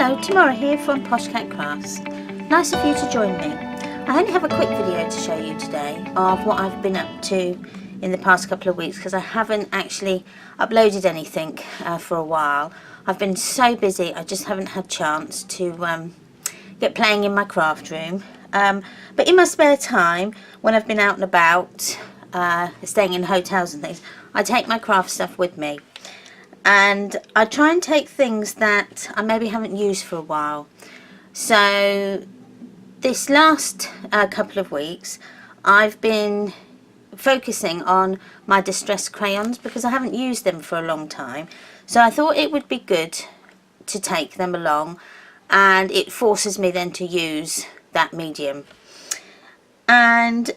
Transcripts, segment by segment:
Hello, Tamara here from Posh Cat Crafts. Nice of you to join me. I only have a quick video to show you today of what I've been up to in the past couple of weeks because I haven't actually uploaded anything for a while. I've been so busy I just haven't had chance to get playing in my craft room. But in my spare time, when I've been out and about, staying in hotels and things, I take my craft stuff with me. And I try and take things that I maybe haven't used for a while. So this last couple of weeks I've been focusing on my distress crayons because I haven't used them for a long time. So I thought it would be good to take them along, and it forces me then to use that medium. And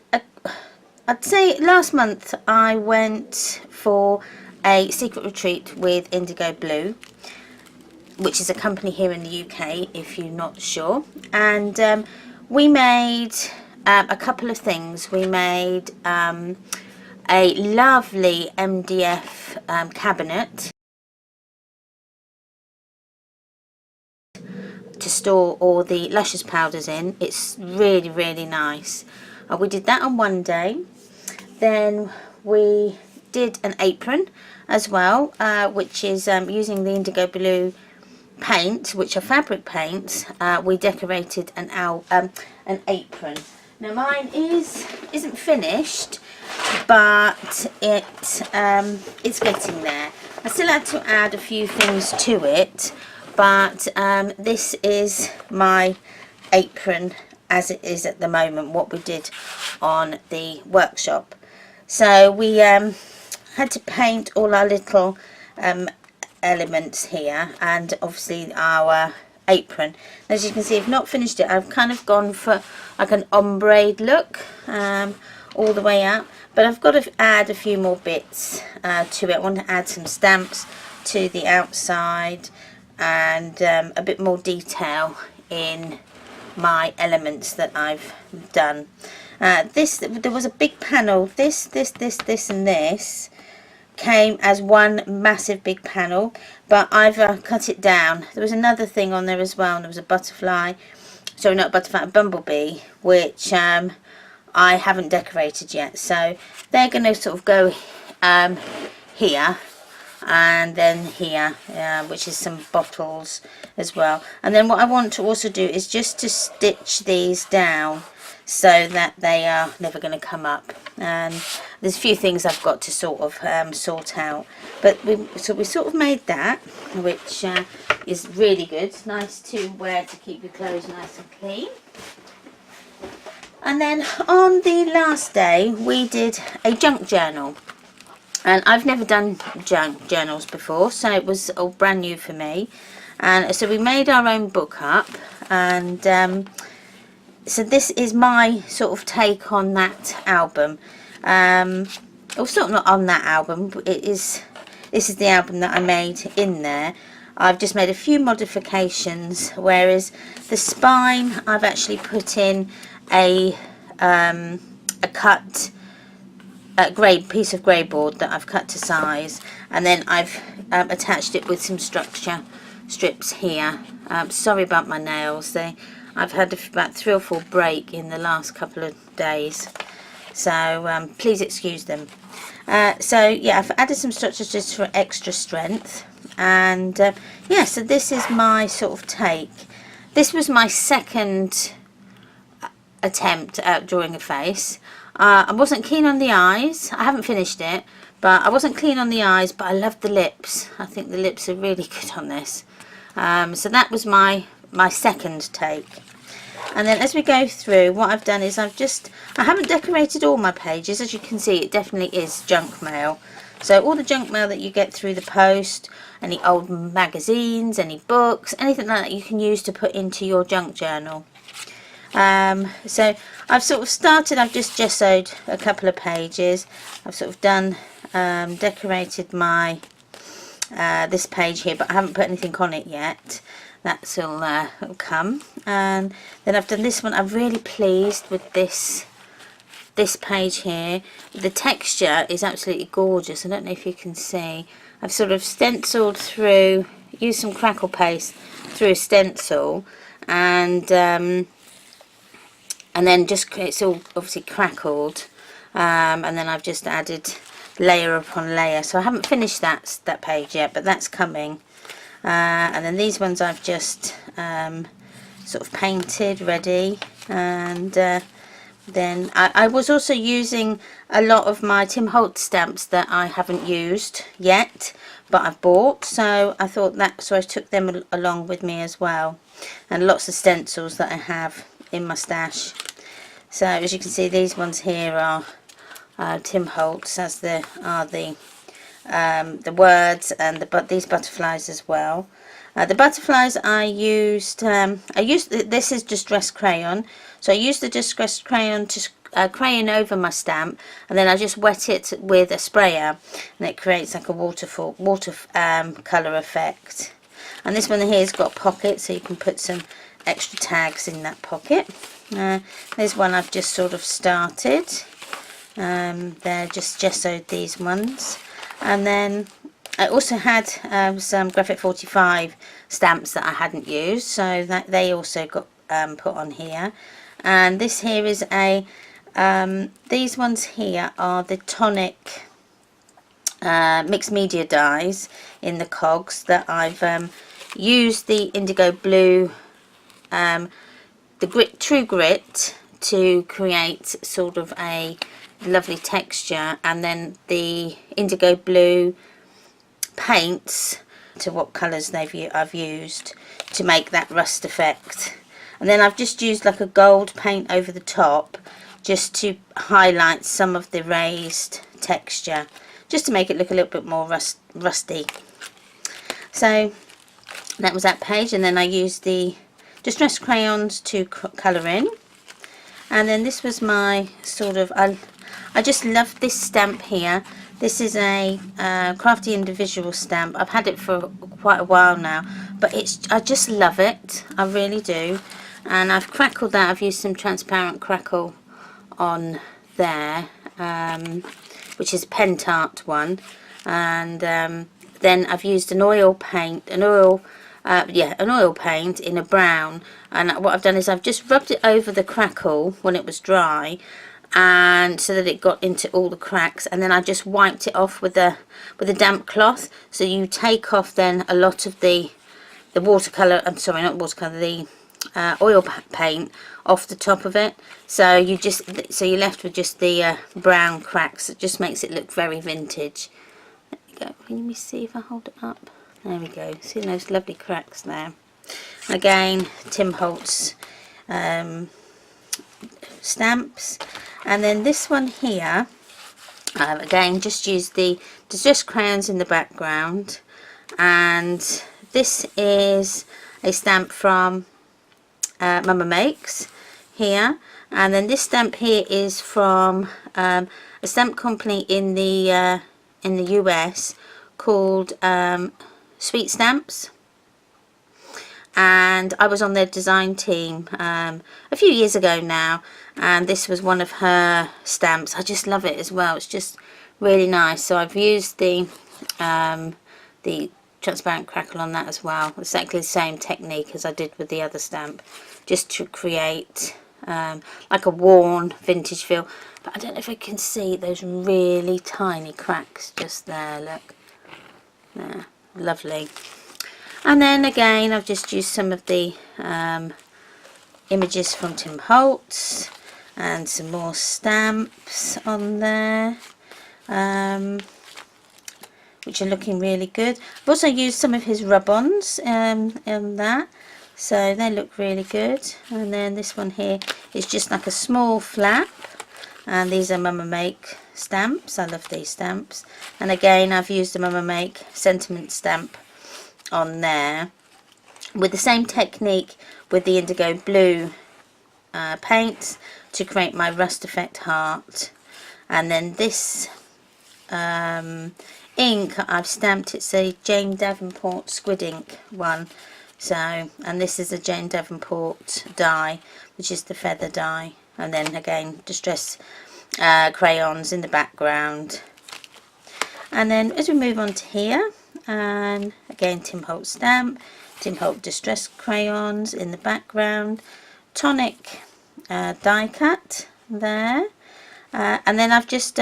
I'd say last month I went for a secret retreat with Indigo Blue, which is a company here in the UK if you're not sure, and we made a couple of things. We made a lovely MDF cabinet to store all the luscious powders in. It's really nice. We did that on one day. Then we did an apron as well, which is using the Indigo Blue paint, which are fabric paints. We decorated an apron. Now mine isn't finished, but it's getting there. I still had to add a few things to it, but this is my apron as it is at the moment, what we did on the workshop. So we had to paint all our little elements here, and obviously our apron. As you can see, I've not finished it. I've kind of gone for like an ombre look all the way up, but I've got to add a few more bits to it. I want to add some stamps to the outside and a bit more detail in my elements that I've done. There was a big panel. This and this came as one massive big panel, but I've cut it down. There was another thing on there as well, and there was a butterfly, sorry, not a butterfly, a bumblebee, which I haven't decorated yet. So they're going to sort of go here and then here, which is some bottles as well. And then what I want to also do is just to stitch these down so that they are never going to come up. And there's a few things I've got to sort of sort out, but we sort of made that, which is really good. It's nice to wear to keep your clothes nice and clean. And then on the last day we did a junk journal, and I've never done junk journals before, so it was all brand new for me. And so we made our own book up, and so this is my sort of take on that album. Or sort of not on that album, but this is the album that I made in there. I've just made a few modifications, whereas the spine I've actually put in a cut piece of grey board that I've cut to size, and then I've attached it with some structure strips here. Sorry about my nails, I've had about 3 or 4 break in the last couple of days, so please excuse them. So yeah, I've added some structures just for extra strength, and yeah, so this is my sort of take. This was my second attempt at drawing a face. I wasn't keen on the eyes. I haven't finished it, but I wasn't keen on the eyes, but I loved the lips. I think the lips are really good on this. So that was my second take. And then as we go through, what I've done is I haven't decorated all my pages. As you can see, it definitely is junk mail. So all the junk mail that you get through the post, any old magazines, any books, anything like that you can use to put into your junk journal. So I've sort of started, I've just gessoed a couple of pages. I've sort of done, decorated my this page here, but I haven't put anything on it yet. That's all will come. And then I've done this one. I'm really pleased with this page here. The texture is absolutely gorgeous. I don't know if you can see. I've sort of stenciled through used some crackle paste through a stencil, and then just, it's all obviously crackled, and then I've just added layer upon layer. So I haven't finished that page yet, but that's coming. And then these ones I've just sort of painted ready, and then I was also using a lot of my Tim Holtz stamps that I haven't used yet, but I've bought, so I thought that, so I took them along with me as well, and lots of stencils that I have in my stash. So as you can see, these ones here are Tim Holtz, as the words, and these butterflies as well. The butterflies I used this is distressed crayon, so I used the distressed crayon to crayon over my stamp, and then I just wet it with a sprayer, and it creates like a water colour effect. And this one here has got pockets, so you can put some extra tags in that pocket. There's one I've just sort of started. They're just gessoed, these ones. And then I also had some Graphic 45 stamps that I hadn't used, so that they also got put on here. And this here is a these ones here are the tonic mixed media dies in the cogs that I've used the indigo blue, the true grit, to create sort of a lovely texture, and then the indigo blue paints to what colours I've used to make that rust effect. And then I've just used like a gold paint over the top just to highlight some of the raised texture, just to make it look a little bit more rusty. So that was that page, and then I used the distressed crayons to colour in. And then this was my sort of, I just love this stamp here. This is a Crafty Individual stamp. I've had it for quite a while now, but I just love it. I really do. And I've crackled that. I've used some transparent crackle on there, which is a pen tart one. And then I've used an oil paint, an oil paint in a brown. And what I've done is I've just rubbed it over the crackle when it was dry, and so that it got into all the cracks, and then I just wiped it off with a damp cloth. So you take off then a lot of the watercolor, I'm sorry, not watercolor, the oil paint off the top of it. So you're left with just the brown cracks. It just makes it look very vintage. There we go. Can you see if I hold it up? There we go. See those lovely cracks there. Again, Tim Holtz stamps. And then this one here, again, just used the distressed crayons in the background. And this is a stamp from Mama Makes here. And then this stamp here is from a stamp company in the US called Sweet Stamps. And I was on their design team a few years ago now, and this was one of her stamps. I just love it as well. It's just really nice. So I've used the transparent crackle on that as well. Exactly the same technique as I did with the other stamp, just to create like a worn vintage feel. But I don't know if I can see those really tiny cracks just there. Look there, lovely. And then again, I've just used some of the images from Tim Holtz and some more stamps on there, which are looking really good. I've also used some of his rub-ons in that, so they look really good. And then this one here is just like a small flap, and these are Mama Make stamps. I love these stamps. And again, I've used a Mama Make sentiment stamp on there with the same technique with the indigo blue paints to create my rust effect heart. And then this ink I've stamped, it's a Jane Davenport squid ink one. So, and this is a Jane Davenport die, which is the feather die. And then again, distress crayons in the background. And then as we move on to here, and again Tim Holtz stamp, Tim Holtz distress crayons in the background, tonic die cut there, and then I've just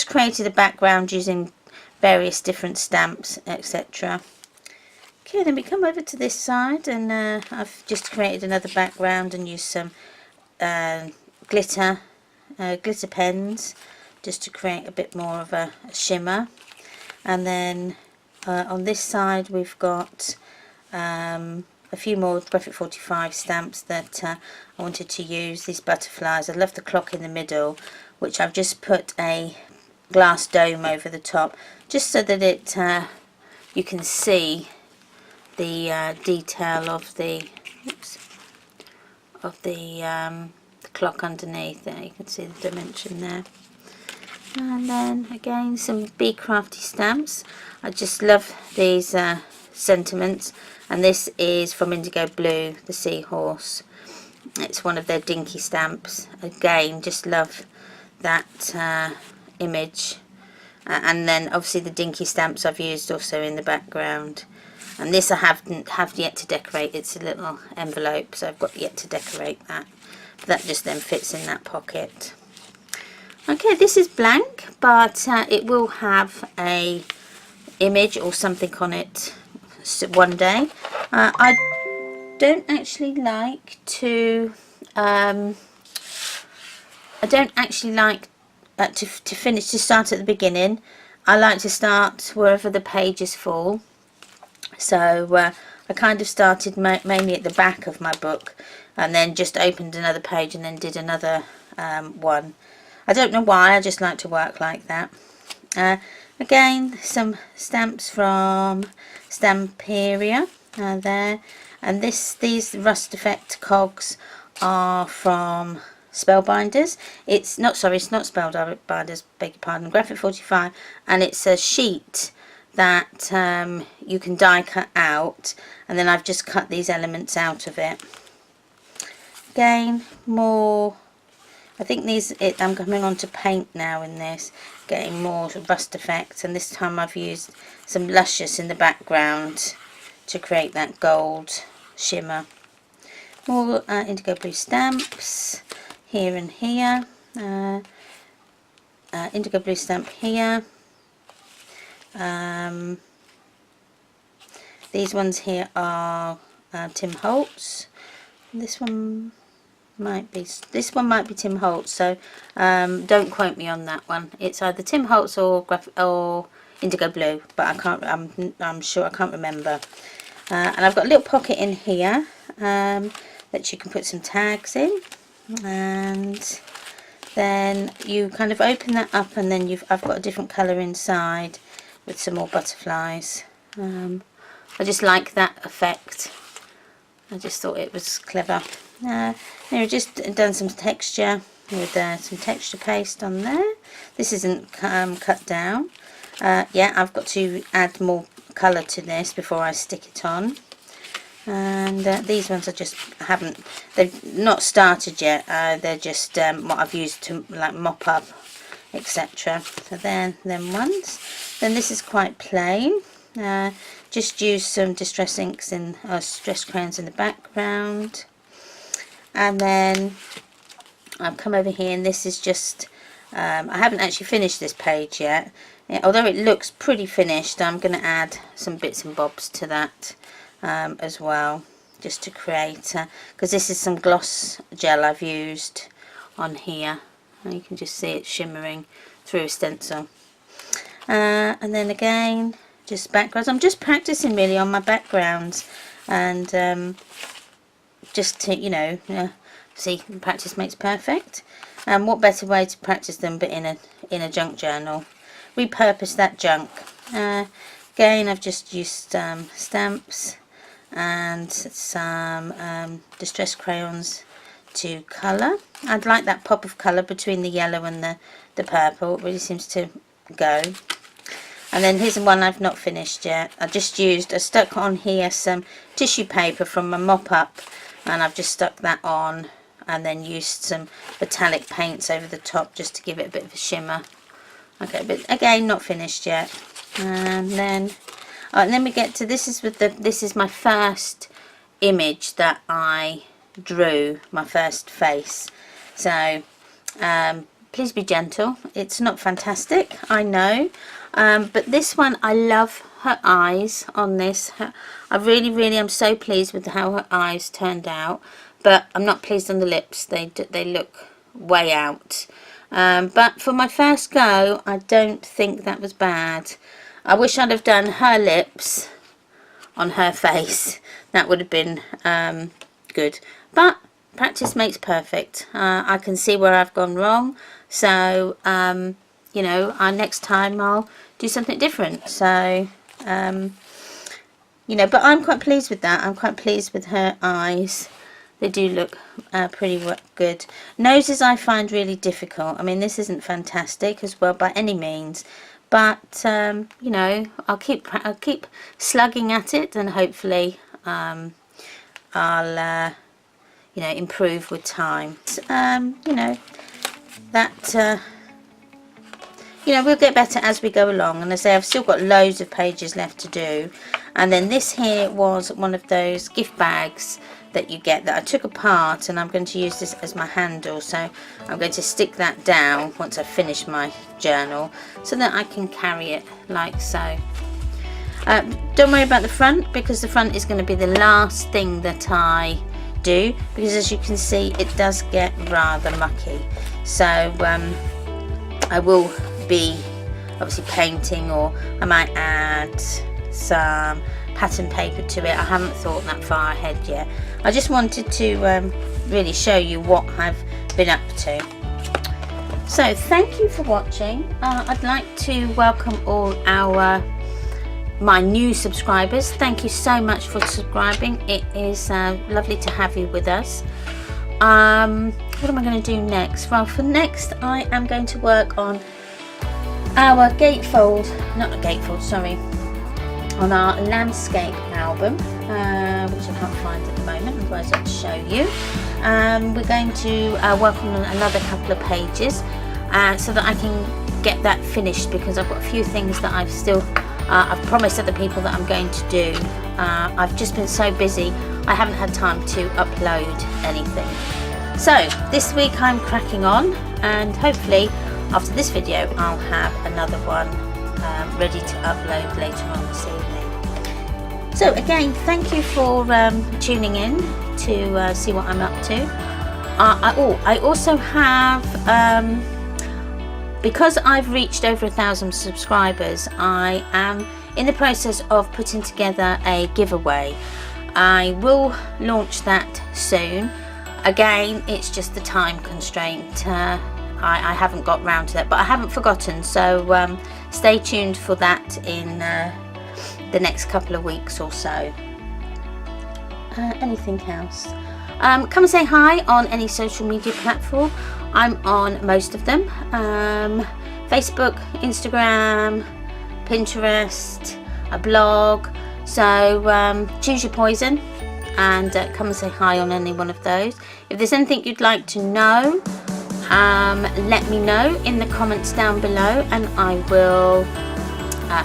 created a background using various different stamps, etc. Okay, then we come over to this side, and I've just created another background and used some glitter pens just to create a bit more of a shimmer. And then on this side we've got a few more Breathitt 45 stamps that I wanted to use, these butterflies. I love the clock in the middle, which I've just put a glass dome over the top, just so that it you can see the detail of the the clock underneath there. You can see the dimension there. And then again some Be Crafty stamps. I just love these sentiments, and this is from Indigo Blue, the seahorse. It's one of their dinky stamps. Again, just love that image. And then obviously the dinky stamps I've used also in the background. And this I have yet to decorate. It's a little envelope, so I've got yet to decorate that. But that just then fits in that pocket. Okay, this is blank, but it will have a image or something on it one day. I don't actually like to to start at the beginning. I like to start wherever the pages fall. So I kind of started mainly at the back of my book, and then just opened another page and then did another one. I don't know why, I just like to work like that. Again, some stamps from Stamperia there, and these rust effect cogs are from Spellbinders. It's not Spellbinders, beg your pardon, Breathitt 45, and it's a sheet that you can die cut out, and then I've just cut these elements out of it. Again, more, I think I'm coming on to paint now in this, getting more rust effects, and this time I've used some Luscious in the background to create that gold shimmer. More Indigo Blue stamps here and here, Indigo Blue stamp here. These ones here are Tim Holtz. This one might be Tim Holtz, so don't quote me on that one. It's either Tim Holtz or Indigo Blue, but I can't. I'm sure I can't remember. And I've got a little pocket in here that you can put some tags in, and then you kind of open that up, and then I've got a different colour inside with some more butterflies. I just like that effect. I just thought it was clever. I've just done some texture with some texture paste on there. This isn't cut down. Yeah, I've got to add more colour to this before I stick it on. And these ones they've not started yet. They're just what I've used to like mop up, etc. So then ones. Then this is quite plain. Just use some distress inks and distress crayons in the background. And then I've come over here, and this is just I haven't actually finished this page yet. Although it looks pretty finished, I'm going to add some bits and bobs to that as well, just to create, because this is some gloss gel I've used on here, and you can just see it shimmering through a stencil. And then again, just backgrounds. I'm just practicing really on my backgrounds, and just to, see, practice makes perfect. And what better way to practice them but in a junk journal? Repurpose that junk. Again, I've just used stamps and some distress crayons to colour. I'd like that pop of colour between the yellow and the purple. It really seems to go. And then here's one I've not finished yet. I stuck on here some tissue paper from my mop-up, and I've just stuck that on, and then used some metallic paints over the top just to give it a bit of a shimmer. Okay, but again, not finished yet. And then And then we get to this is my first image that I drew, my first face. So please be gentle. It's not fantastic, I know, but this one, I love her eyes on this. I really am so pleased with how her eyes turned out, but I'm not pleased on the lips. They look way out. But for my first go, I don't think that was bad. I wish I'd have done her lips on her face. That would have been good. But practice makes perfect. I can see where I've gone wrong. So, you know, next time I'll do something different. So, you know, but I'm quite pleased with that. I'm quite pleased with her eyes. They do look pretty good. Noses I find really difficult. I mean, this isn't fantastic as well by any means, but you know, I'll keep slugging at it, and hopefully I'll you know, improve with time. You know, that you know, we'll get better as we go along. And as I say, I've still got loads of pages left to do. And then this here was one of those gift bags that you get that I took apart, and I'm going to use this as my handle. So I'm going to stick that down once I finish my journal so that I can carry it like so. Don't worry about the front, because the front is going to be the last thing that I do, because as you can see, it does get rather mucky. So I will be obviously painting, or I might add some pattern paper to it. I haven't thought that far ahead yet. I just wanted to really show you what I've been up to. So thank you for watching. I'd like to welcome all my new subscribers. Thank you so much for subscribing. It is lovely to have you with us. What am I going to do next? Well, for next I am going to work on our on our landscape album, which I can't find at the moment, otherwise I'd show you. We're going to work on another couple of pages so that I can get that finished, because I've got a few things that I've promised other people that I'm going to do. I've just been so busy, I haven't had time to upload anything. So this week I'm cracking on, and hopefully after this video I'll have another one ready to upload later on this evening. So again, thank you for tuning in to see what I'm up to. I also have, because I've reached over 1,000 subscribers, I am in the process of putting together a giveaway. I will launch that soon. Again, it's just the time constraint. I haven't got round to that, but I haven't forgotten, so stay tuned for that in the next couple of weeks or so. Anything else? Come and say hi on any social media platform. I'm on most of them. Facebook, Instagram, Pinterest, a blog. So choose your poison and come and say hi on any one of those. If there's anything you'd like to know, let me know in the comments down below, and I will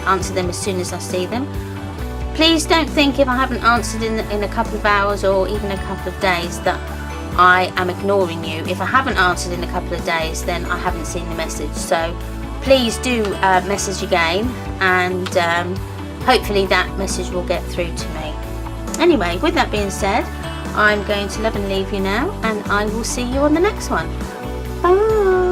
answer them as soon as I see them. Please don't think if I haven't answered in a couple of hours or even a couple of days that I am ignoring you. If I haven't answered in a couple of days, then I haven't seen the message. So please do message again, and hopefully that message will get through to me. Anyway, with that being said, I'm going to love and leave you now, and I will see you on the next one. Bye.